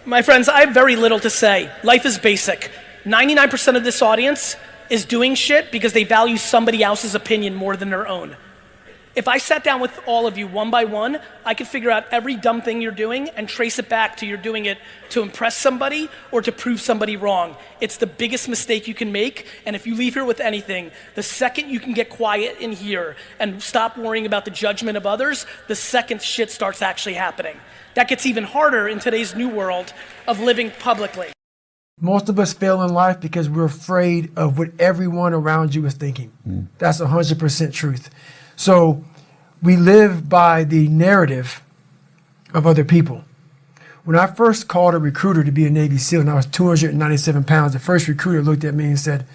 My friends, I have very little to say. Life is basic. 99% of this audience is doing shit because they value somebody else's opinion more than their own. If I sat down with all of you one by one, I could figure out every dumb thing you're doing and trace it back to you're doing it to impress somebody or to prove somebody wrong. It's the biggest mistake you can make, and if you leave here with anything, the second you can get quiet in here and stop worrying about the judgment of others, the second shit starts actually happening. That gets even harder in today's new world of living publicly. Most of us fail in life because we're afraid of what everyone around you is thinking. That's 100% truth. So we live by the narrative of other people. When I first called a recruiter to be a Navy SEAL and I was 297 pounds, the first recruiter looked at me and said,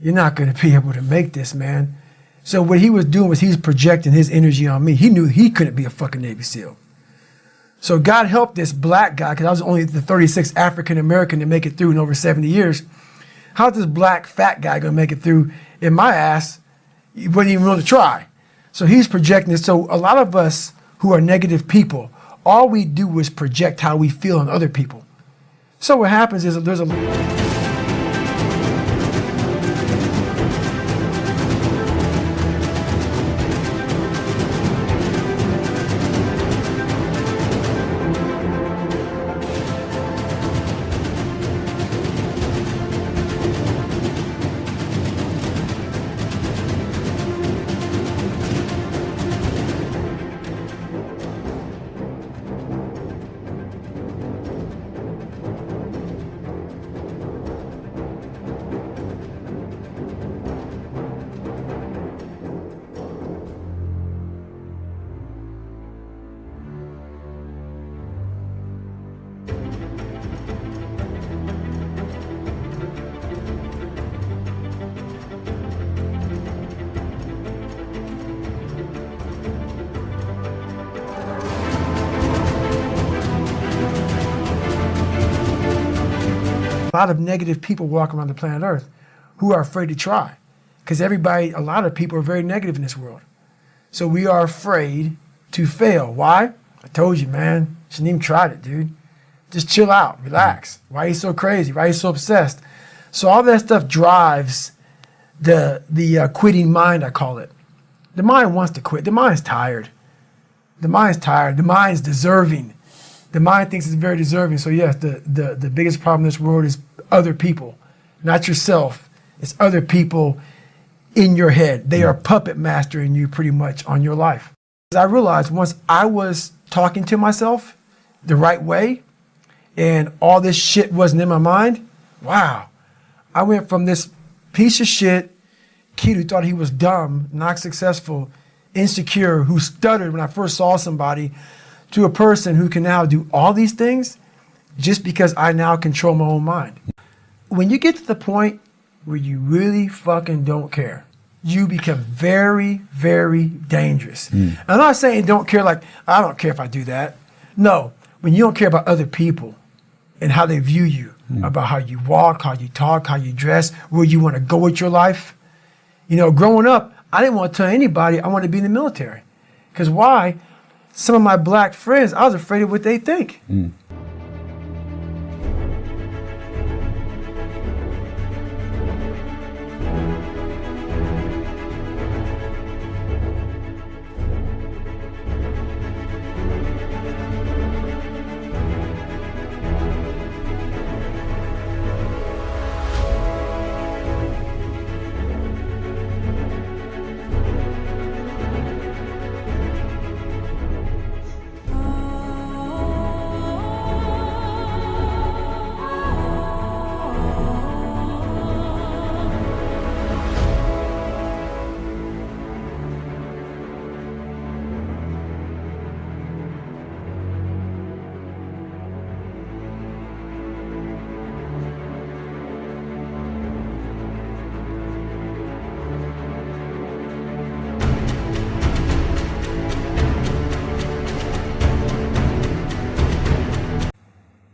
"You're not going to be able to make this, man." So what he was doing was he was projecting his energy on me. He knew he couldn't be a fucking Navy SEAL. So God help this black guy, because I was only the 36th African American to make it through in over 70 years. How's this black fat guy going to make it through in my ass? He wasn't even willing to try. So he's projecting this. So a lot of us who are negative people, all we do is project how we feel on other people. So what happens is there's a... A lot of negative people walk around the planet Earth who are afraid to try, because a lot of people are very negative in this world. So we are afraid to fail. Why? I told you, man. Shouldn't even tried it, dude. Just chill out, relax. Why are you so crazy? Why are you so obsessed? So all that stuff drives the quitting mind, I call it. The mind wants to quit. The mind's tired. The mind's tired. The mind's deserving. The mind thinks it's very deserving. So yes, the biggest problem in this world is other people, not yourself. It's other people in your head. They are puppet mastering you pretty much on your life. I realized once I was talking to myself the right way and all this shit wasn't in my mind, wow. I went from this piece of shit kid who thought he was dumb, not successful, insecure, who stuttered when I first saw somebody, to a person who can now do all these things just because I now control my own mind. When you get to the point where you really fucking don't care, you become very, very dangerous. I'm not saying don't care like, I don't care if I do that. No, when you don't care about other people and how they view you, about how you walk, how you talk, how you dress, where you want to go with your life. You know, growing up, I didn't want to tell anybody I wanted to be in the military. Because why? Some of my black friends, I was afraid of what they think.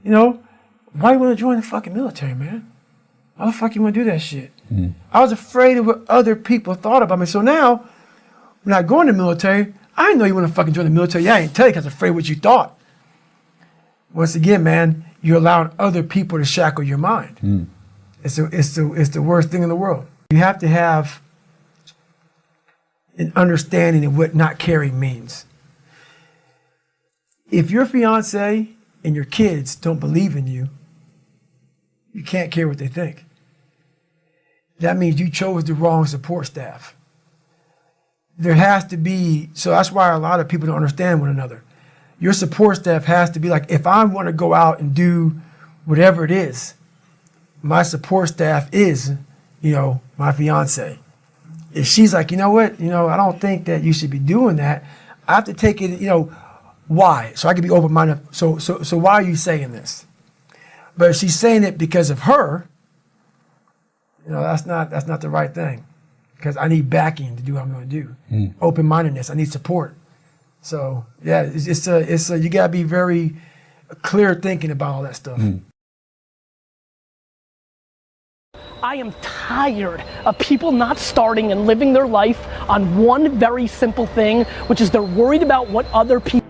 You know, why you want to join the fucking military, man? Why the fuck you want to do that shit? I was afraid of what other people thought about me. So now, when I go in the military, I didn't know you want to fucking join the military. Yeah, I didn't tell you because I was afraid of what you thought. Once again, man, you're allowing other people to shackle your mind. It's the worst thing in the world. You have to have an understanding of what not caring means. If your fiance and your kids don't believe in you, you can't care what they think. That means you chose the wrong support staff. There has to be, so that's why a lot of people don't understand one another. Your support staff has to be like, if I want to go out and do whatever it is, my support staff is, my fiance. If she's like, you know what, I don't think that you should be doing that, I have to take it, why? So I can be open-minded. So why are you saying this? But if she's saying it because of her, that's not the right thing. Because I need backing to do what I'm going to do. Open-mindedness. I need support. So yeah, it's you gotta be very clear thinking about all that stuff. I am tired of people not starting and living their life on one very simple thing, which is they're worried about what other people.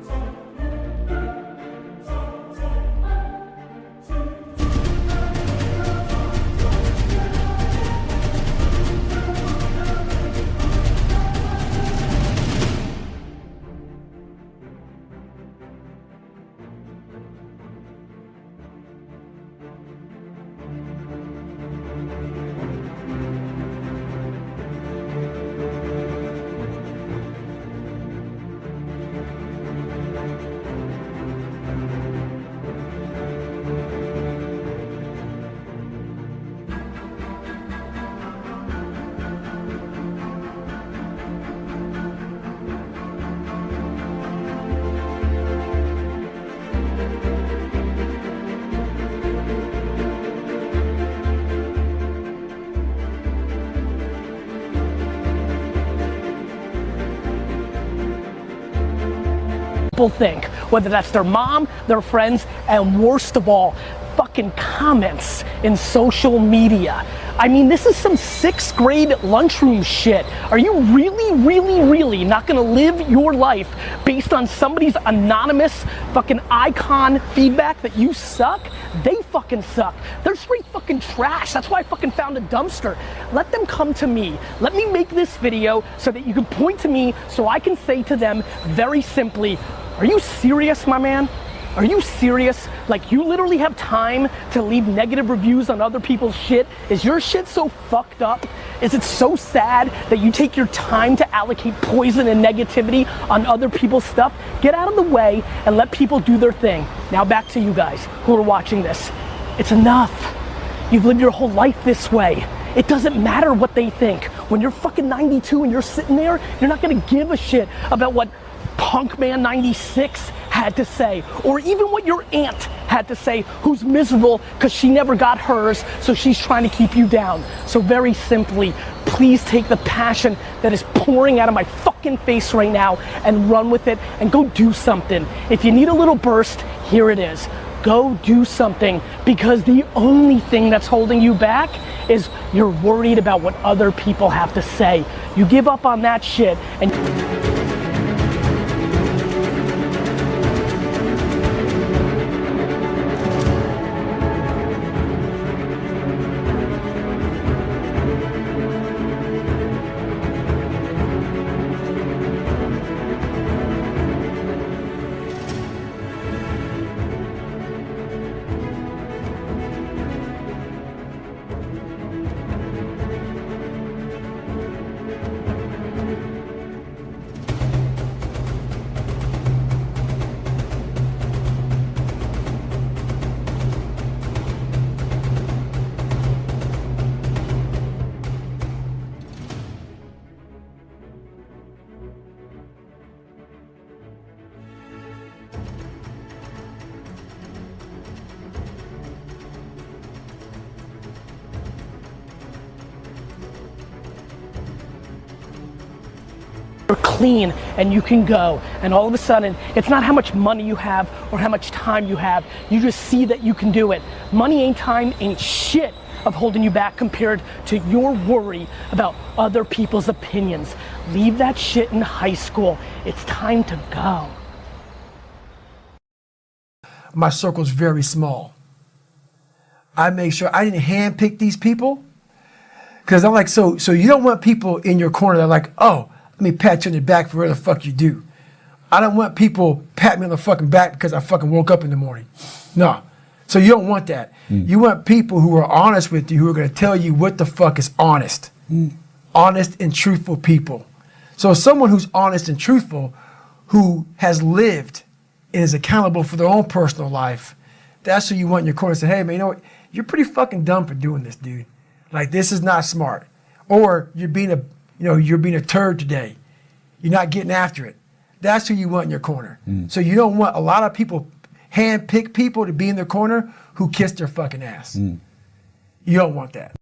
People think, whether that's their mom, their friends, and worst of all, fucking comments in social media. I mean, this is some 6th grade lunchroom shit. Are you really not gonna live your life based on somebody's anonymous fucking icon feedback that you suck? They fucking suck. They're straight fucking trash. That's why I fucking found a dumpster. Let them come to me. Let me make this video so that you can point to me so I can say to them very simply, are you serious, my man? Are you serious? Like, you literally have time to leave negative reviews on other people's shit? Is your shit so fucked up? Is it so sad that you take your time to allocate poison and negativity on other people's stuff? Get out of the way and let people do their thing. Now back to you guys who are watching this. It's enough. You've lived your whole life this way. It doesn't matter what they think. When you're fucking 92 and you're sitting there, you're not gonna give a shit about what Punkman 96 had to say, or even what your aunt had to say, who's miserable because she never got hers, so she's trying to keep you down. So very simply, please take the passion that is pouring out of my fucking face right now and run with it and go do something. If you need a little burst, here it is. Go do something, because the only thing that's holding you back is you're worried about what other people have to say. You give up on that shit and you're clean and you can go, and all of a sudden it's not how much money you have or how much time you have. You just see that you can do it. Money ain't time, ain't shit of holding you back compared to your worry about other people's opinions. Leave that shit in high school. It's time to go. my circle's very small. I make sure I didn't handpick these people, because I'm like, so you don't want people in your corner that are like, oh, let me pat you on the back for whatever the fuck you do. I don't want people patting me on the fucking back because I fucking woke up in the morning. No. So you don't want that. You want people who are honest with you, who are going to tell you what the fuck is honest. Honest and truthful people. So someone who's honest and truthful, who has lived and is accountable for their own personal life, that's who you want in your corner to say, hey man, you know what? You're pretty fucking dumb for doing this, dude. Like, this is not smart. Or you're being a turd today. You're not getting after it. That's who you want in your corner. So you don't want a lot of people, hand-pick people to be in their corner who kiss their fucking ass. You don't want that.